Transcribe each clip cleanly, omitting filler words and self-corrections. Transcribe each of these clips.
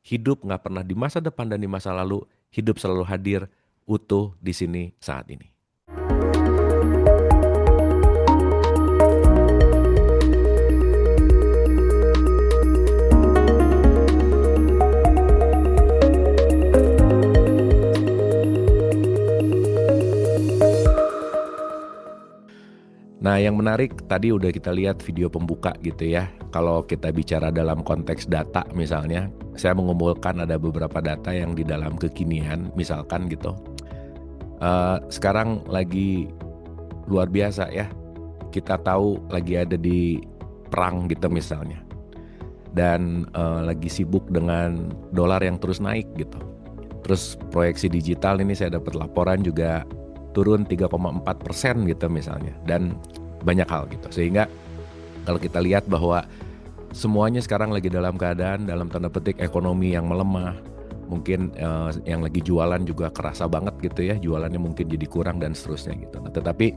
hidup nggak pernah di masa depan dan di masa lalu, hidup selalu hadir utuh di sini saat ini. Nah, yang menarik tadi udah kita lihat video pembuka gitu ya. Kalau kita bicara dalam konteks data misalnya, saya mengumpulkan ada beberapa data yang di dalam kekinian, misalkan gitu. Sekarang lagi luar biasa ya. Kita tahu lagi ada di perang gitu misalnya. Dan lagi sibuk dengan dolar yang terus naik gitu. Terus proyeksi digital ini saya dapat laporan juga turun 3,4% gitu misalnya, dan banyak hal gitu. Sehingga kalau kita lihat bahwa semuanya sekarang lagi dalam keadaan dalam tanda petik ekonomi yang melemah, mungkin yang lagi jualan juga kerasa banget gitu ya, jualannya mungkin jadi kurang dan seterusnya gitu. Nah, tetapi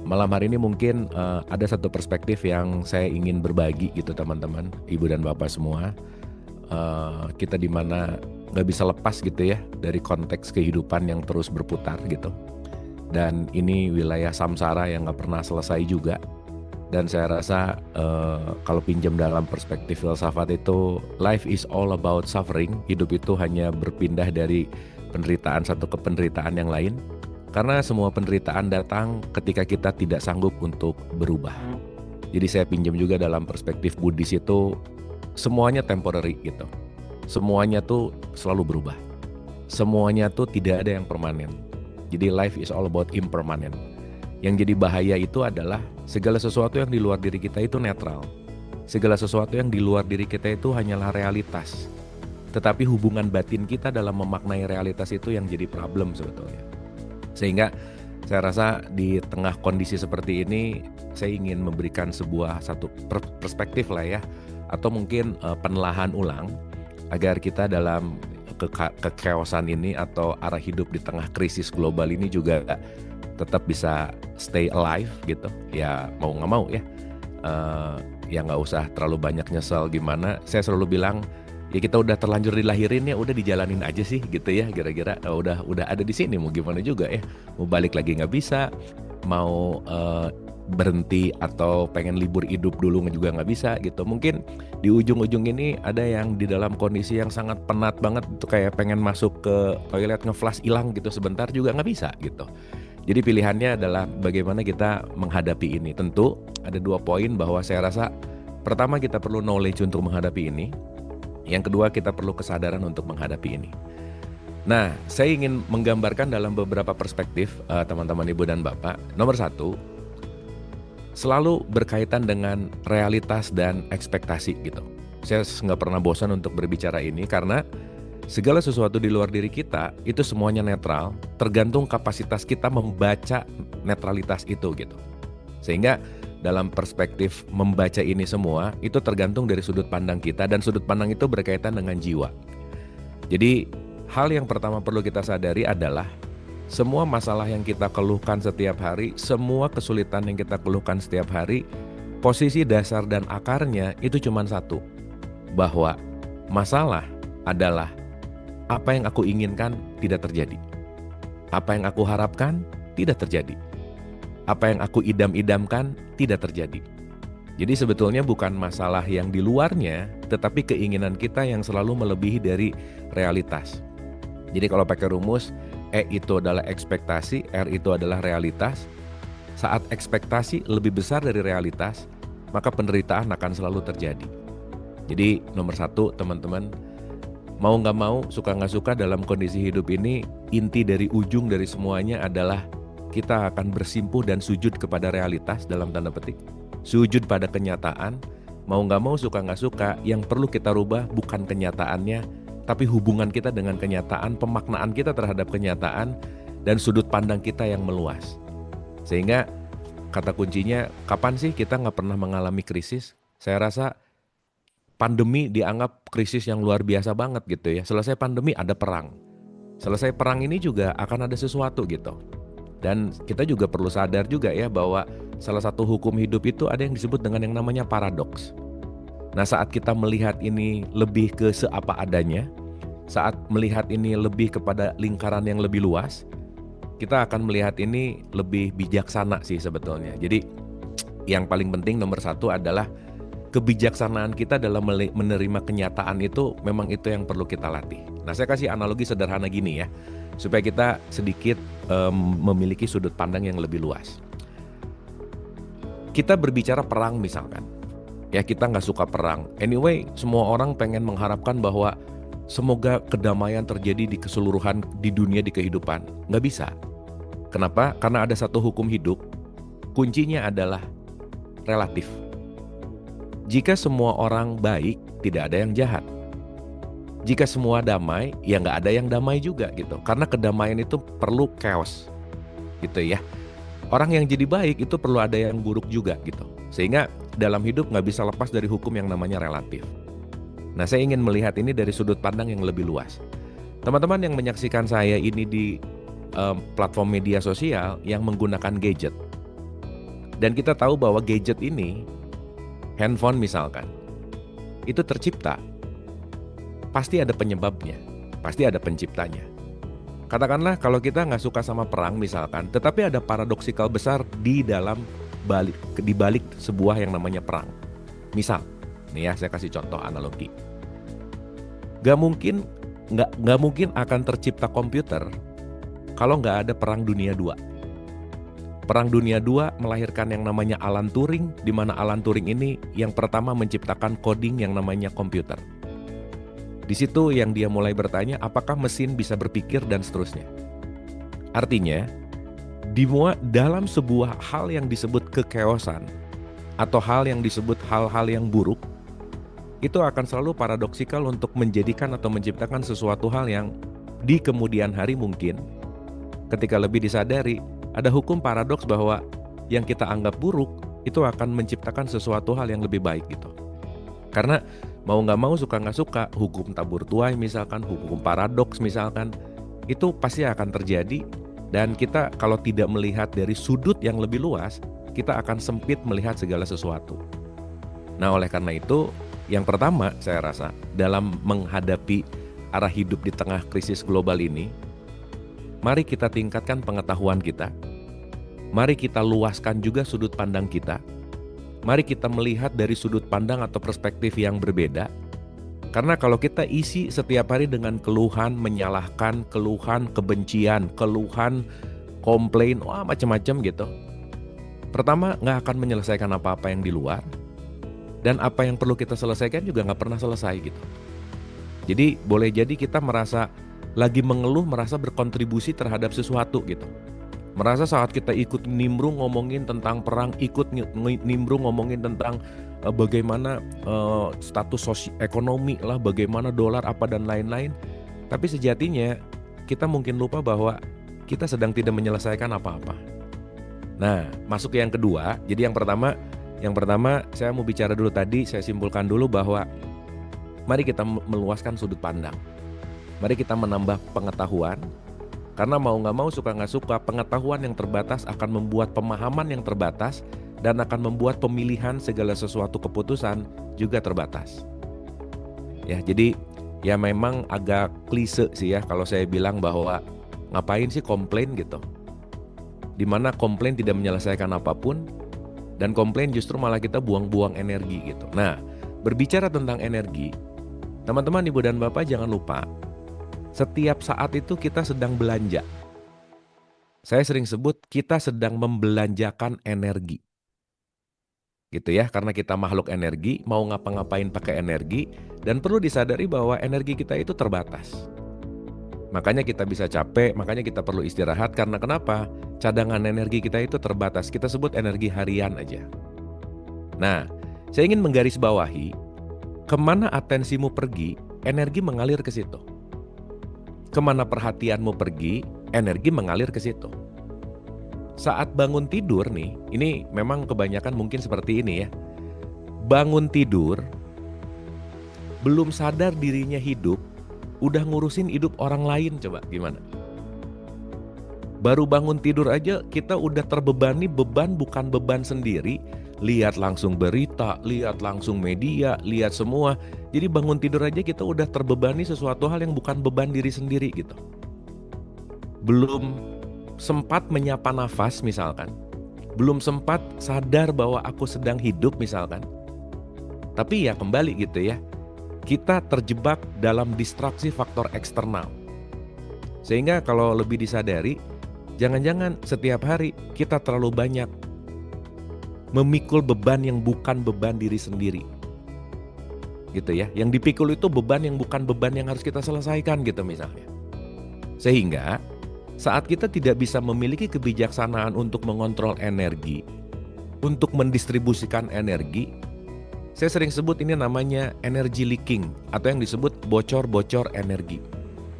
malam hari ini mungkin ada satu perspektif yang saya ingin berbagi gitu teman-teman, ibu dan bapak semua. Kita di mana nggak bisa lepas gitu ya dari konteks kehidupan yang terus berputar gitu. Dan ini wilayah samsara yang nggak pernah selesai juga. Dan saya rasa kalau pinjam dalam perspektif filsafat itu, life is all about suffering. Hidup itu hanya berpindah dari penderitaan satu ke penderitaan yang lain. Karena semua penderitaan datang ketika kita tidak sanggup untuk berubah. Jadi saya pinjam juga dalam perspektif Buddhis itu, semuanya temporary gitu. Semuanya tuh selalu berubah. Semuanya tuh tidak ada yang permanen. Jadi life is all about impermanent. Yang jadi bahaya itu adalah segala sesuatu yang di luar diri kita itu netral. Segala sesuatu yang di luar diri kita itu hanyalah realitas. Tetapi hubungan batin kita dalam memaknai realitas itu yang jadi problem sebetulnya. Sehingga saya rasa di tengah kondisi seperti ini, saya ingin memberikan satu perspektif lah ya, atau mungkin penelahan ulang agar kita dalam kekeosan ini atau arah hidup di tengah krisis global ini juga tetap bisa stay alive gitu. Ya mau nggak mau ya, ya nggak usah terlalu banyak nyesel gimana. Saya selalu bilang ya kita udah terlanjur dilahirin ya, udah dijalanin aja sih gitu ya. Kira-kira udah ada di sini, mau gimana juga ya. Mau balik lagi nggak bisa, mau berhenti atau pengen libur hidup dulu juga nggak bisa gitu. Mungkin di ujung-ujung ini ada yang di dalam kondisi yang sangat penat banget itu, kayak pengen masuk ke toilet nge-flush hilang gitu sebentar juga nggak bisa gitu. Jadi pilihannya adalah bagaimana kita menghadapi ini. Tentu ada 2 poin bahwa saya rasa pertama kita perlu knowledge untuk menghadapi ini. Yang kedua kita perlu kesadaran untuk menghadapi ini. Nah, saya ingin menggambarkan dalam beberapa perspektif teman-teman ibu dan bapak. Nomor 1, selalu berkaitan dengan realitas dan ekspektasi gitu. Saya nggak pernah bosan untuk berbicara ini karena segala sesuatu di luar diri kita itu semuanya netral, tergantung kapasitas kita membaca netralitas itu gitu. Sehingga dalam perspektif membaca ini semua itu tergantung dari sudut pandang kita, dan sudut pandang itu berkaitan dengan jiwa. Jadi hal yang pertama perlu kita sadari adalah semua masalah yang kita keluhkan setiap hari, semua kesulitan yang kita keluhkan setiap hari, posisi dasar dan akarnya itu cuma satu, bahwa masalah adalah apa yang aku inginkan tidak terjadi. Apa yang aku harapkan tidak terjadi. Apa yang aku idam-idamkan tidak terjadi. Jadi sebetulnya bukan masalah yang di luarnya, tetapi keinginan kita yang selalu melebihi dari realitas. Jadi kalau pakai rumus, E itu adalah ekspektasi, R itu adalah realitas. Saat ekspektasi lebih besar dari realitas, maka penderitaan akan selalu terjadi. Jadi nomor 1 teman-teman, mau nggak mau, suka nggak suka dalam kondisi hidup ini, inti dari ujung dari semuanya adalah kita akan bersimpuh dan sujud kepada realitas dalam tanda petik. Sujud pada kenyataan, mau nggak mau, suka nggak suka, yang perlu kita rubah bukan kenyataannya, tapi hubungan kita dengan kenyataan, pemaknaan kita terhadap kenyataan, dan sudut pandang kita yang meluas. Sehingga kata kuncinya, kapan sih kita nggak pernah mengalami krisis? Saya rasa pandemi dianggap krisis yang luar biasa banget gitu ya. Selesai pandemi ada perang. Selesai perang ini juga akan ada sesuatu gitu. Dan kita juga perlu sadar juga ya bahwa salah satu hukum hidup itu ada yang disebut dengan yang namanya paradoks. Nah, saat kita melihat ini lebih ke seapa adanya, saat melihat ini lebih kepada lingkaran yang lebih luas, kita akan melihat ini lebih bijaksana sih sebetulnya. Jadi yang paling penting nomor satu adalah kebijaksanaan kita dalam menerima kenyataan itu, memang itu yang perlu kita latih. Nah, saya kasih analogi sederhana gini ya, supaya kita sedikit memiliki sudut pandang yang lebih luas. Kita berbicara perang misalkan, ya kita nggak suka perang. Anyway, semua orang pengen mengharapkan bahwa semoga kedamaian terjadi di keseluruhan di dunia, di kehidupan. Nggak bisa. Kenapa? Karena ada satu hukum hidup, kuncinya adalah relatif. Jika semua orang baik, tidak ada yang jahat. Jika semua damai, ya nggak ada yang damai juga gitu. Karena kedamaian itu perlu chaos, gitu ya. Orang yang jadi baik itu perlu ada yang buruk juga gitu. Sehingga dalam hidup nggak bisa lepas dari hukum yang namanya relatif. Nah, saya ingin melihat ini dari sudut pandang yang lebih luas. Teman-teman yang menyaksikan saya ini di platform media sosial yang menggunakan gadget. Dan kita tahu bahwa gadget ini, handphone misalkan, itu tercipta. Pasti ada penyebabnya, pasti ada penciptanya. Katakanlah kalau kita nggak suka sama perang misalkan, tetapi ada paradoksikal besar di balik sebuah yang namanya perang. Misal, nih ya saya kasih contoh analogi. Gak mungkin akan tercipta komputer kalau nggak ada Perang Dunia II. Perang Dunia II melahirkan yang namanya Alan Turing, di mana Alan Turing ini yang pertama menciptakan coding yang namanya komputer. Di situ yang dia mulai bertanya, apakah mesin bisa berpikir dan seterusnya. Artinya, dalam sebuah hal yang disebut kekeosan atau hal yang disebut hal-hal yang buruk, itu akan selalu paradoksikal untuk menjadikan atau menciptakan sesuatu hal yang di kemudian hari mungkin, ketika lebih disadari, ada hukum paradoks bahwa yang kita anggap buruk itu akan menciptakan sesuatu hal yang lebih baik gitu. Karena mau nggak mau, suka nggak suka, hukum tabur tuai misalkan, hukum paradoks misalkan, itu pasti akan terjadi. Dan kita kalau tidak melihat dari sudut yang lebih luas, kita akan sempit melihat segala sesuatu. Nah, oleh karena itu, yang pertama saya rasa dalam menghadapi arah hidup di tengah krisis global ini, mari kita tingkatkan pengetahuan kita. Mari kita luaskan juga sudut pandang kita. Mari kita melihat dari sudut pandang atau perspektif yang berbeda. Karena kalau kita isi setiap hari dengan keluhan, menyalahkan, keluhan, kebencian, keluhan, komplain, macam-macam gitu. Pertama, nggak akan menyelesaikan apa-apa yang di luar. Dan apa yang perlu kita selesaikan juga nggak pernah selesai gitu. Jadi boleh jadi kita merasa lagi mengeluh, merasa berkontribusi terhadap sesuatu gitu. Merasa saat kita ikut nimbrung ngomongin tentang perang, ikut nimbrung ngomongin tentang bagaimana status ekonomi lah, bagaimana dolar apa dan lain-lain. Tapi sejatinya kita mungkin lupa bahwa kita sedang tidak menyelesaikan apa-apa. Nah, masuk ke yang kedua. Jadi yang pertama saya mau bicara dulu tadi, saya simpulkan dulu bahwa mari kita meluaskan sudut pandang. Mari kita menambah pengetahuan. Karena mau nggak mau, suka nggak suka, pengetahuan yang terbatas akan membuat pemahaman yang terbatas dan akan membuat pemilihan segala sesuatu keputusan juga terbatas. Ya, jadi ya memang agak klise sih ya kalau saya bilang bahwa ngapain sih komplain gitu. Dimana komplain tidak menyelesaikan apapun dan komplain justru malah kita buang-buang energi gitu. Nah, berbicara tentang energi, teman-teman, ibu dan bapak jangan lupa, setiap saat itu kita sedang belanja. Saya sering sebut kita sedang membelanjakan energi. Gitu ya, karena kita makhluk energi, mau ngapa-ngapain pakai energi, dan perlu disadari bahwa energi kita itu terbatas. Makanya kita bisa capek, makanya kita perlu istirahat, karena kenapa? Cadangan energi kita itu terbatas, kita sebut energi harian aja. Nah, saya ingin menggarisbawahi, kemana atensimu pergi, energi mengalir ke situ. Kemana perhatianmu pergi, energi mengalir ke situ. Saat bangun tidur nih, ini memang kebanyakan mungkin seperti ini ya. Bangun tidur, belum sadar dirinya hidup, udah ngurusin hidup orang lain, coba gimana? Baru bangun tidur aja kita udah terbebani, beban bukan beban sendiri, lihat langsung berita, lihat langsung media, lihat semua. Jadi bangun tidur aja kita udah terbebani sesuatu hal yang bukan beban diri sendiri gitu. Belum sempat menyapa nafas misalkan, belum sempat sadar bahwa aku sedang hidup misalkan. Tapi ya kembali gitu ya, kita terjebak dalam distraksi faktor eksternal. Sehingga kalau lebih disadari, jangan-jangan setiap hari kita terlalu banyak memikul beban yang bukan beban diri sendiri. Gitu ya, yang dipikul itu beban yang bukan beban yang harus kita selesaikan gitu misalnya. Sehingga saat kita tidak bisa memiliki kebijaksanaan untuk mengontrol energi, untuk mendistribusikan energi, saya sering sebut ini namanya energy leaking atau yang disebut bocor-bocor energi.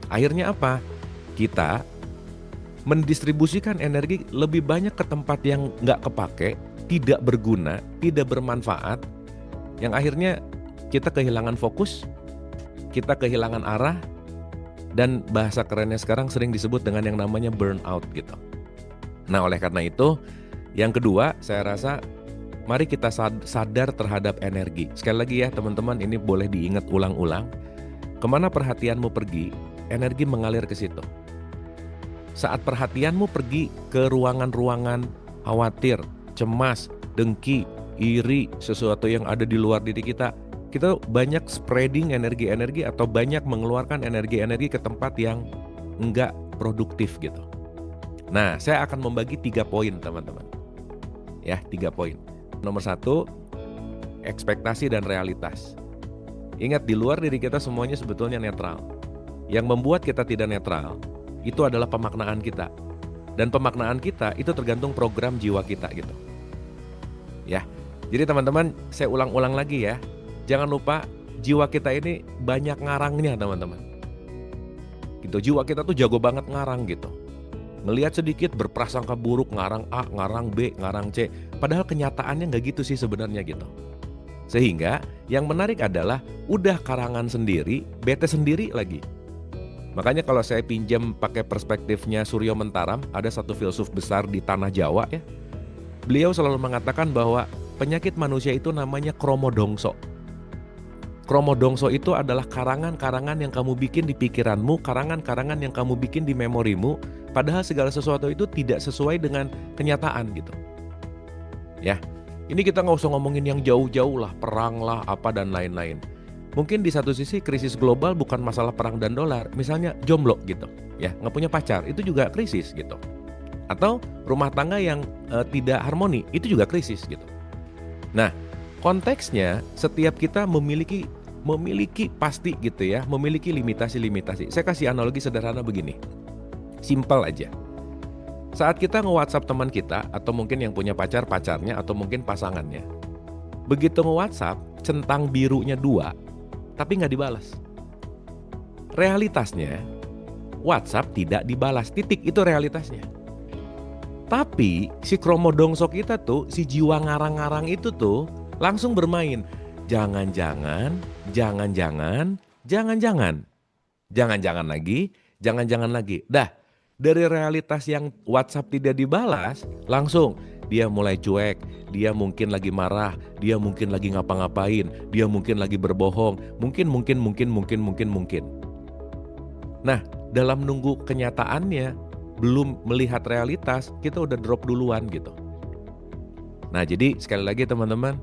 Akhirnya apa? Kita mendistribusikan energi lebih banyak ke tempat yang nggak kepake, tidak berguna, tidak bermanfaat, yang akhirnya kita kehilangan fokus, kita kehilangan arah, dan bahasa kerennya sekarang sering disebut dengan yang namanya burnout gitu. Nah oleh karena itu, yang kedua saya rasa mari kita sadar terhadap energi. Sekali lagi ya teman-teman, ini boleh diingat ulang-ulang. Kemana perhatianmu pergi, energi mengalir ke situ. Saat perhatianmu pergi ke ruangan-ruangan khawatir, cemas, dengki, iri, sesuatu yang ada di luar diri kita banyak spreading energi-energi atau banyak mengeluarkan energi-energi ke tempat yang enggak produktif gitu. Nah, saya akan membagi 3 poin teman-teman. Ya, 3 poin. Nomor 1, ekspektasi dan realitas. Ingat, di luar diri kita semuanya sebetulnya netral. Yang membuat kita tidak netral, itu adalah pemaknaan kita. Dan pemaknaan kita itu tergantung program jiwa kita gitu. Ya, jadi teman-teman, saya ulang-ulang lagi ya. Jangan lupa jiwa kita ini banyak ngarangnya teman-teman. Gitu, jiwa kita tuh jago banget ngarang gitu. Ngelihat sedikit berprasangka buruk, ngarang A, ngarang B, ngarang C. Padahal kenyataannya nggak gitu sih sebenarnya gitu. Sehingga yang menarik adalah udah karangan sendiri, bete sendiri lagi. Makanya kalau saya pinjam pakai perspektifnya Suryo Mentaram, ada satu filsuf besar di tanah Jawa ya. Beliau selalu mengatakan bahwa penyakit manusia itu namanya kromodongso. Kromodongso itu adalah karangan-karangan yang kamu bikin di pikiranmu, karangan-karangan yang kamu bikin di memorimu, padahal segala sesuatu itu tidak sesuai dengan kenyataan gitu. Ya, ini kita nggak usah ngomongin yang jauh-jauh lah, perang lah, apa dan lain-lain. Mungkin di satu sisi krisis global bukan masalah perang dan dolar, misalnya jomblo gitu, ya nggak punya pacar, itu juga krisis gitu. Atau rumah tangga yang tidak harmoni, itu juga krisis gitu. Nah, konteksnya setiap kita memiliki pasti gitu ya, memiliki limitasi-limitasi. Saya kasih analogi sederhana begini, simpel aja. Saat kita nge-WhatsApp teman kita, atau mungkin yang punya pacarnya, atau mungkin pasangannya, begitu nge-WhatsApp, centang birunya 2, tapi nggak dibalas. Realitasnya, WhatsApp tidak dibalas, titik, itu realitasnya. Tapi si kromodongso kita tuh, si jiwa ngarang-ngarang itu tuh langsung bermain. Jangan-jangan lagi. Dah, dari realitas yang WhatsApp tidak dibalas, langsung dia mulai cuek, dia mungkin lagi marah, dia mungkin lagi ngapa-ngapain, dia mungkin lagi berbohong, mungkin. Nah, dalam nunggu kenyataannya, belum melihat realitas, kita udah drop duluan gitu. Nah, jadi sekali lagi teman-teman,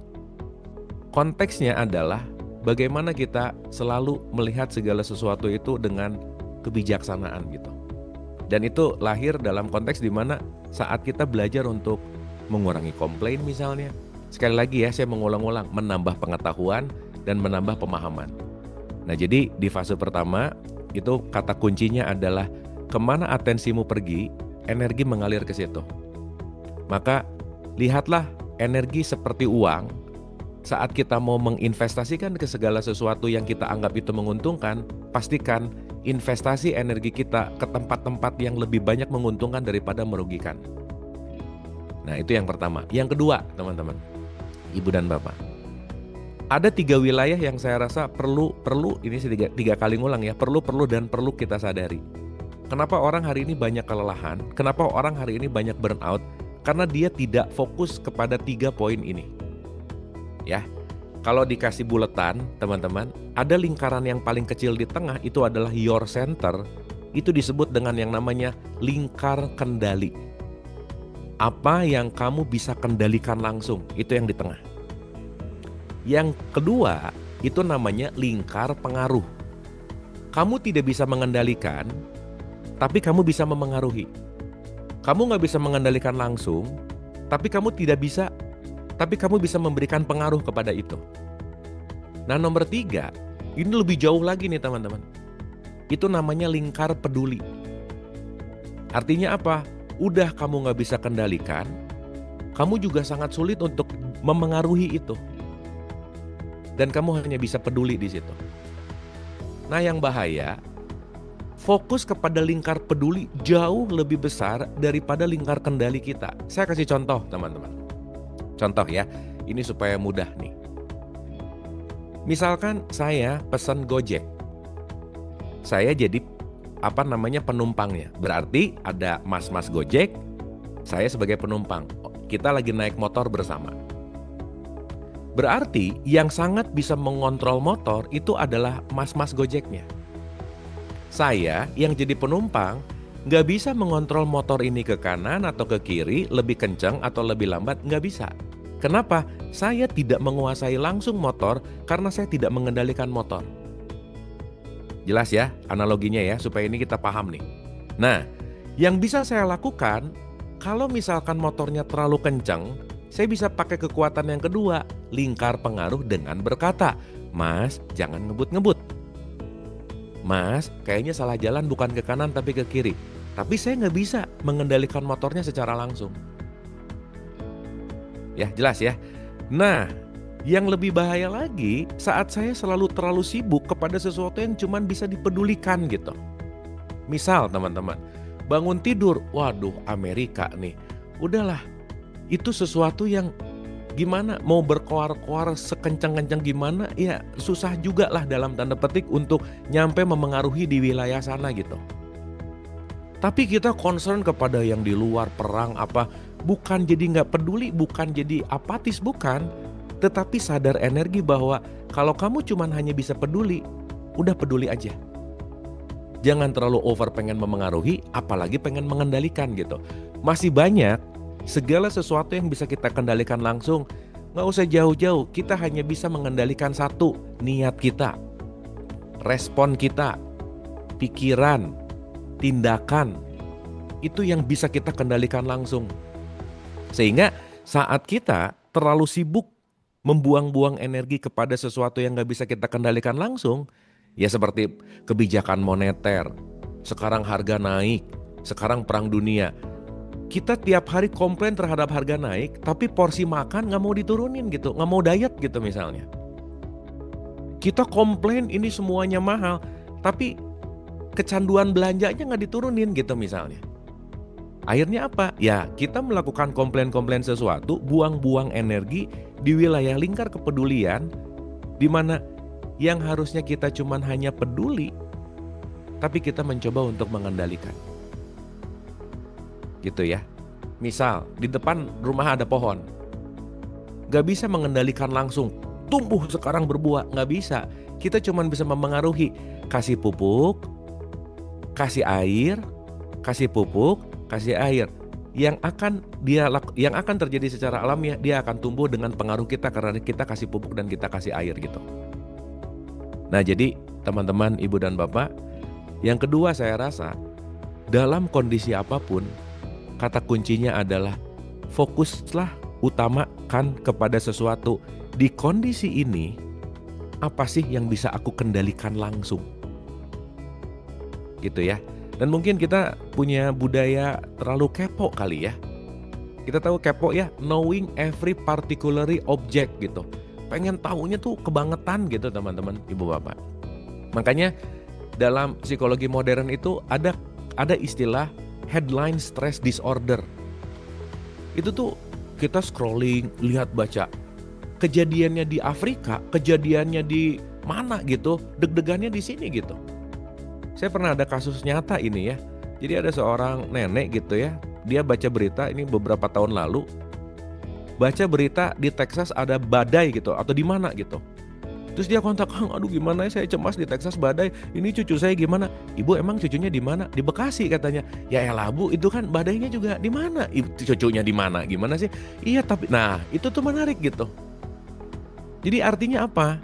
konteksnya adalah bagaimana kita selalu melihat segala sesuatu itu dengan kebijaksanaan gitu. Dan itu lahir dalam konteks di mana saat kita belajar untuk mengurangi komplain misalnya. Sekali lagi ya, saya mengulang-ulang, menambah pengetahuan dan menambah pemahaman. Nah, jadi di fase pertama itu kata kuncinya adalah kemana atensimu pergi, energi mengalir ke situ. Maka lihatlah energi seperti uang. Saat kita mau menginvestasikan ke segala sesuatu yang kita anggap itu menguntungkan, pastikan investasi energi kita ke tempat-tempat yang lebih banyak menguntungkan daripada merugikan. Nah, itu yang pertama. Yang kedua, teman-teman, ibu dan bapak, ada 3 wilayah yang saya rasa perlu ini tiga kali ngulang ya, perlu kita sadari. Kenapa orang hari ini banyak kelelahan? Kenapa orang hari ini banyak burnout? Karena dia tidak fokus kepada 3 poin ini. ya. Kalau dikasih buletan, teman-teman, ada lingkaran yang paling kecil di tengah itu adalah your center. Itu disebut dengan yang namanya lingkar kendali. Apa yang kamu bisa kendalikan langsung, itu yang di tengah. Yang kedua, itu namanya lingkar pengaruh. Kamu tidak bisa mengendalikan, tapi kamu bisa memengaruhi. Kamu nggak bisa mengendalikan langsung, tapi kamu bisa memberikan pengaruh kepada itu. Nah, nomor 3, ini lebih jauh lagi nih teman-teman. Itu namanya lingkar peduli. Artinya apa? Udah kamu nggak bisa kendalikan, kamu juga sangat sulit untuk memengaruhi itu. Dan kamu hanya bisa peduli di situ. Nah, yang bahaya, fokus kepada lingkar peduli jauh lebih besar daripada lingkar kendali kita. Saya kasih contoh teman-teman. Contoh ya, ini supaya mudah nih. Misalkan saya pesan Gojek. Saya jadi penumpangnya. Berarti ada mas-mas Gojek, saya sebagai penumpang. Kita lagi naik motor bersama. Berarti yang sangat bisa mengontrol motor itu adalah mas-mas Gojeknya. Saya yang jadi penumpang nggak bisa mengontrol motor ini ke kanan atau ke kiri, lebih kencang atau lebih lambat, nggak bisa. Kenapa? Saya tidak menguasai langsung motor karena saya tidak mengendalikan motor. Jelas ya analoginya ya, supaya ini kita paham nih. Nah, yang bisa saya lakukan, kalau misalkan motornya terlalu kencang, saya bisa pakai kekuatan yang kedua, lingkar pengaruh dengan berkata, "Mas, jangan ngebut-ngebut. Mas, kayaknya salah jalan bukan ke kanan tapi ke kiri." Tapi saya nggak bisa mengendalikan motornya secara langsung. Ya, jelas ya. Nah, yang lebih bahaya lagi saat saya selalu terlalu sibuk kepada sesuatu yang cuma bisa dipedulikan gitu. Misal teman-teman, bangun tidur, waduh Amerika nih. Udahlah, itu sesuatu yang gimana mau berkoar-koar sekencang-kencang gimana, ya susah juga lah dalam tanda petik untuk nyampe memengaruhi di wilayah sana gitu. Tapi kita concern kepada yang di luar perang apa, bukan jadi nggak peduli, bukan jadi apatis, bukan. Tetapi sadar energi bahwa kalau kamu cuman hanya bisa peduli, udah peduli aja. Jangan terlalu over pengen memengaruhi, apalagi pengen mengendalikan gitu. Masih banyak segala sesuatu yang bisa kita kendalikan langsung. Nggak usah jauh-jauh, kita hanya bisa mengendalikan satu, niat kita, respon kita, pikiran, tindakan. Itu yang bisa kita kendalikan langsung. Sehingga saat kita terlalu sibuk membuang-buang energi kepada sesuatu yang nggak bisa kita kendalikan langsung, ya seperti kebijakan moneter, sekarang harga naik, sekarang perang dunia. Kita tiap hari komplain terhadap harga naik, tapi porsi makan nggak mau diturunin gitu, nggak mau diet gitu misalnya. Kita komplain ini semuanya mahal, tapi kecanduan belanjanya nggak diturunin gitu misalnya. Akhirnya apa? Ya kita melakukan komplain-komplain sesuatu, buang-buang energi di wilayah lingkar kepedulian, di mana yang harusnya kita cuman hanya peduli, tapi kita mencoba untuk mengendalikan. Gitu ya. Misal di depan rumah ada pohon, gak bisa mengendalikan langsung, tumbuh sekarang berbuah, gak bisa. Kita cuman bisa memengaruhi, kasih pupuk, kasih air, kasih pupuk, kasih air. Yang akan terjadi secara alamiah, dia akan tumbuh dengan pengaruh kita karena kita kasih pupuk dan kita kasih air gitu. Nah jadi teman-teman, ibu dan bapak, yang kedua saya rasa dalam kondisi apapun, kata kuncinya adalah fokuslah, utamakan kepada sesuatu. Di kondisi ini, apa sih yang bisa aku kendalikan langsung? Gitu ya. Dan mungkin kita punya budaya terlalu kepo kali ya. Kita tahu kepo ya, knowing every particular object gitu. Pengen tahunya tuh kebangetan gitu teman-teman, ibu bapak. Makanya dalam psikologi modern itu ada istilah headline stress disorder. Itu tuh kita scrolling, lihat baca kejadiannya di Afrika, kejadiannya di mana gitu, deg-degannya di sini gitu. Saya pernah ada kasus nyata ini ya. Jadi ada seorang nenek gitu ya, dia baca berita ini beberapa tahun lalu. baca berita di Texas ada badai gitu atau di mana gitu. Terus dia kontak, Kang, aduh gimana ya, saya cemas di Texas badai, ini cucu saya gimana? Ibu emang cucunya di mana? Di Bekasi katanya. Ya elah Bu, itu kan badainya juga di mana? Cucunya di mana? Gimana sih? Iya tapi, nah itu tuh menarik gitu. Jadi artinya apa?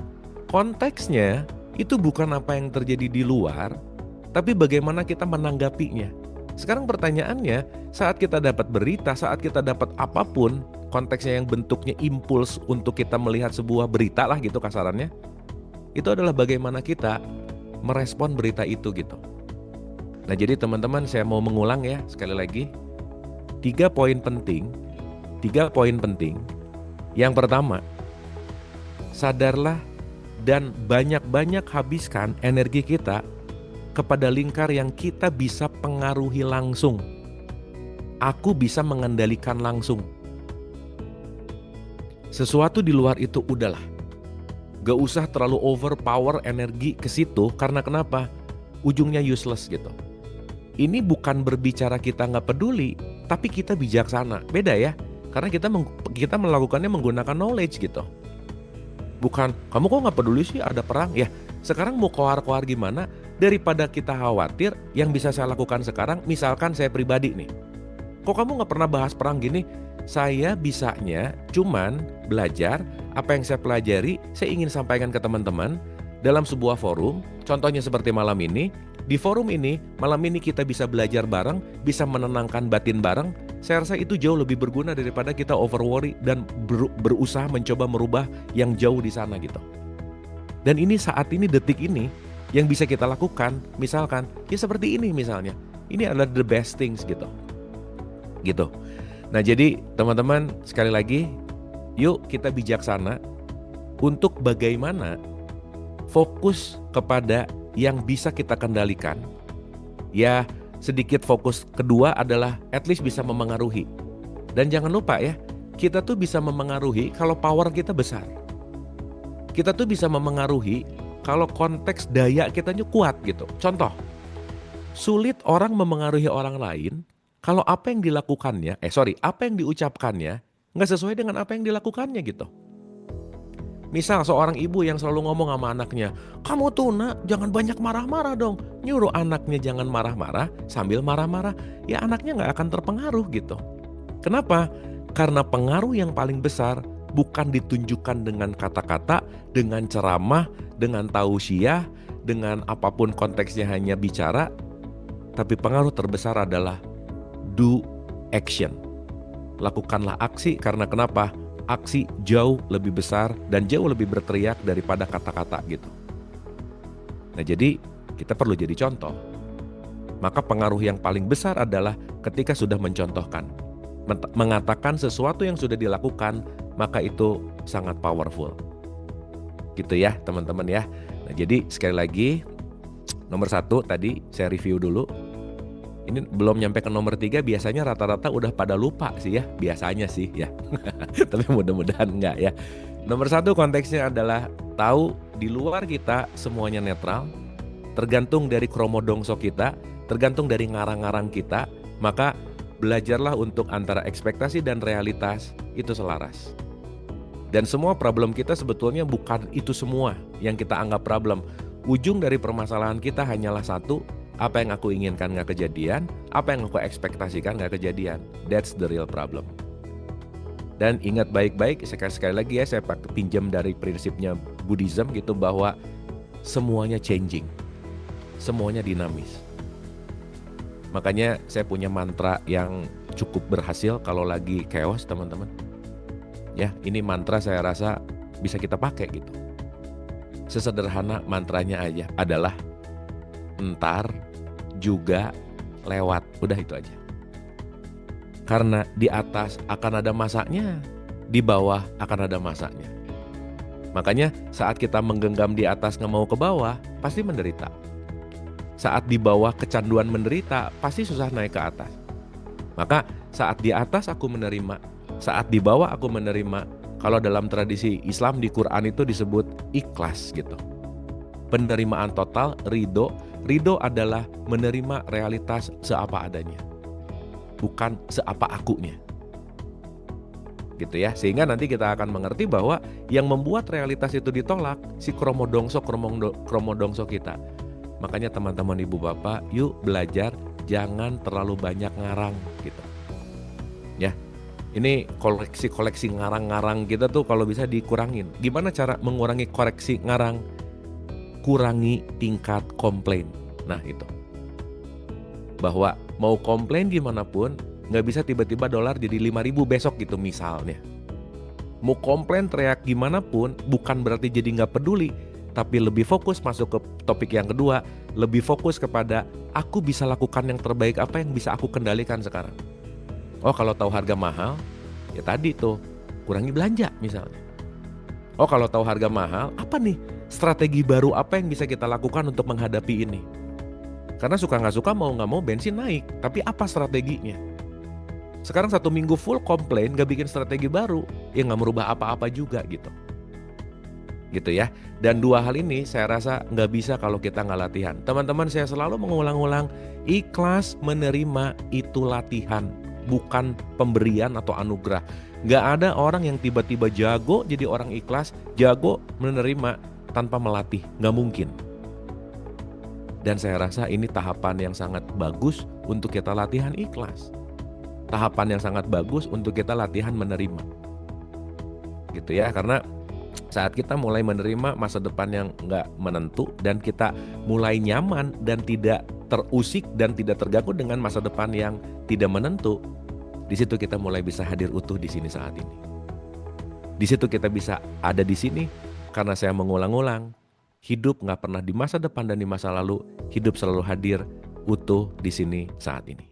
Konteksnya itu bukan apa yang terjadi di luar, tapi bagaimana kita menanggapinya. Sekarang pertanyaannya, saat kita dapat berita, saat kita dapat apapun, konteksnya yang bentuknya impuls untuk kita melihat sebuah berita lah gitu kasarannya, itu adalah bagaimana kita merespon berita itu gitu. Nah jadi teman-teman, saya mau mengulang ya sekali lagi, 3 poin penting. Yang pertama, sadarlah dan banyak-banyak habiskan energi kita kepada lingkar yang kita bisa pengaruhi langsung. Aku bisa mengendalikan langsung. Sesuatu di luar itu udahlah. Gak usah terlalu overpower energi ke situ, karena kenapa? Ujungnya useless gitu. Ini bukan berbicara kita gak peduli, tapi kita bijaksana. Beda ya, karena kita melakukannya menggunakan knowledge gitu. Bukan, kamu kok gak peduli sih ada perang? Ya, sekarang mau koar-koar gimana? Daripada kita khawatir, yang bisa saya lakukan sekarang, misalkan saya pribadi nih. Kok kamu gak pernah bahas perang gini? Saya bisanya cuman belajar apa yang saya pelajari, saya ingin sampaikan ke teman-teman dalam sebuah forum. Contohnya seperti malam ini. Di forum ini, malam ini kita bisa belajar bareng, bisa menenangkan batin bareng. Saya rasa itu jauh lebih berguna daripada kita over worry dan berusaha mencoba merubah yang jauh di sana gitu. Dan ini saat ini, detik ini, yang bisa kita lakukan, misalkan, ya seperti ini misalnya. Ini adalah the best things gitu. Nah jadi teman-teman, sekali lagi, yuk kita bijaksana untuk bagaimana fokus kepada yang bisa kita kendalikan. Ya sedikit fokus kedua adalah at least bisa memengaruhi. Dan jangan lupa ya, kita tuh bisa memengaruhi kalau power kita besar. Kita tuh bisa memengaruhi kalau konteks daya kita kuat gitu. Contoh, sulit orang memengaruhi orang lain kalau apa yang diucapkannya nggak sesuai dengan apa yang dilakukannya gitu. Misal seorang ibu yang selalu ngomong sama anaknya, kamu tuh nak jangan banyak marah-marah dong. Nyuruh anaknya jangan marah-marah sambil marah-marah, ya anaknya nggak akan terpengaruh gitu. Kenapa? Karena pengaruh yang paling besar bukan ditunjukkan dengan kata-kata, dengan ceramah, dengan tausiah, dengan apapun konteksnya hanya bicara, tapi pengaruh terbesar adalah do action. Lakukanlah aksi, karena kenapa? Aksi jauh lebih besar dan jauh lebih berteriak daripada kata-kata gitu. Nah jadi kita perlu jadi contoh. Maka pengaruh yang paling besar adalah ketika sudah mencontohkan. Mengatakan sesuatu yang sudah dilakukan, maka itu sangat powerful. Gitu ya teman-teman ya. Nah jadi sekali lagi, nomor 1 tadi saya review dulu. Ini belum nyampe ke nomor 3, biasanya rata-rata udah pada lupa sih ya, biasanya sih ya. Tapi mudah-mudahan enggak ya. Nomor 1 konteksnya adalah tahu di luar kita semuanya netral, tergantung dari kromodongso kita, tergantung dari ngarang-ngarang kita, maka belajarlah untuk antara ekspektasi dan realitas itu selaras. Dan semua problem kita sebetulnya bukan itu semua yang kita anggap problem. Ujung dari permasalahan kita hanyalah satu, apa yang aku inginkan gak kejadian, apa yang aku ekspektasikan gak kejadian. That's the real problem. Dan ingat baik-baik, sekali lagi ya, saya pinjam dari prinsipnya Buddhism gitu, bahwa semuanya changing, semuanya dinamis. Makanya saya punya mantra yang cukup berhasil kalau lagi chaos teman-teman. Ya, ini mantra saya rasa bisa kita pakai gitu. Sesederhana mantranya aja adalah entar juga lewat, udah itu aja. Karena di atas akan ada masanya, di bawah akan ada masanya. Makanya saat kita menggenggam di atas nggak mau ke bawah, pasti menderita. Saat di bawah kecanduan menderita, pasti susah naik ke atas. Maka saat di atas aku menerima, saat di bawah aku menerima. Kalau dalam tradisi Islam di Quran itu disebut ikhlas gitu. Penerimaan total, ridho. Ridho adalah menerima realitas seapa adanya, bukan seapa akunya. gitu ya. Sehingga nanti kita akan mengerti bahwa yang membuat realitas itu ditolak si kromodongso kita. Makanya teman-teman ibu bapak, yuk belajar jangan terlalu banyak ngarang gitu. Ya. Ini koleksi ngarang-ngarang kita tuh kalau bisa dikurangin. Gimana cara mengurangi koleksi ngarang? Kurangi tingkat komplain. Nah itu. Bahwa mau komplain gimana pun, nggak bisa tiba-tiba dolar jadi 5.000 besok gitu misalnya. Mau komplain teriak gimana pun, bukan berarti jadi nggak peduli. Tapi lebih fokus masuk ke topik yang kedua. Lebih fokus kepada aku bisa lakukan yang terbaik apa yang bisa aku kendalikan sekarang. Oh kalau tahu harga mahal, ya tadi tuh kurangi belanja misalnya. Oh kalau tahu harga mahal, apa nih strategi baru apa yang bisa kita lakukan untuk menghadapi ini? Karena suka nggak suka mau nggak mau bensin naik, tapi apa strateginya? Sekarang 1 minggu full komplain, nggak bikin strategi baru, ya nggak merubah apa-apa juga gitu. Gitu ya. Dan 2 hal ini saya rasa nggak bisa kalau kita nggak latihan. Teman-teman saya selalu mengulang-ulang, ikhlas menerima itu latihan. Bukan pemberian atau anugerah. Gak ada orang yang tiba-tiba jago jadi orang ikhlas, jago menerima tanpa melatih. Gak mungkin. Dan saya rasa ini tahapan yang sangat bagus untuk kita latihan ikhlas. Tahapan yang sangat bagus untuk kita latihan menerima. Gitu ya, karena saat kita mulai menerima masa depan yang gak menentu dan kita mulai nyaman dan tidak terusik dan tidak terganggu dengan masa depan yang tidak menentu, di situ kita mulai bisa hadir utuh di sini saat ini. Di situ kita bisa ada di sini karena saya mengulang-ulang, hidup nggak pernah di masa depan dan di masa lalu, hidup selalu hadir utuh di sini saat ini.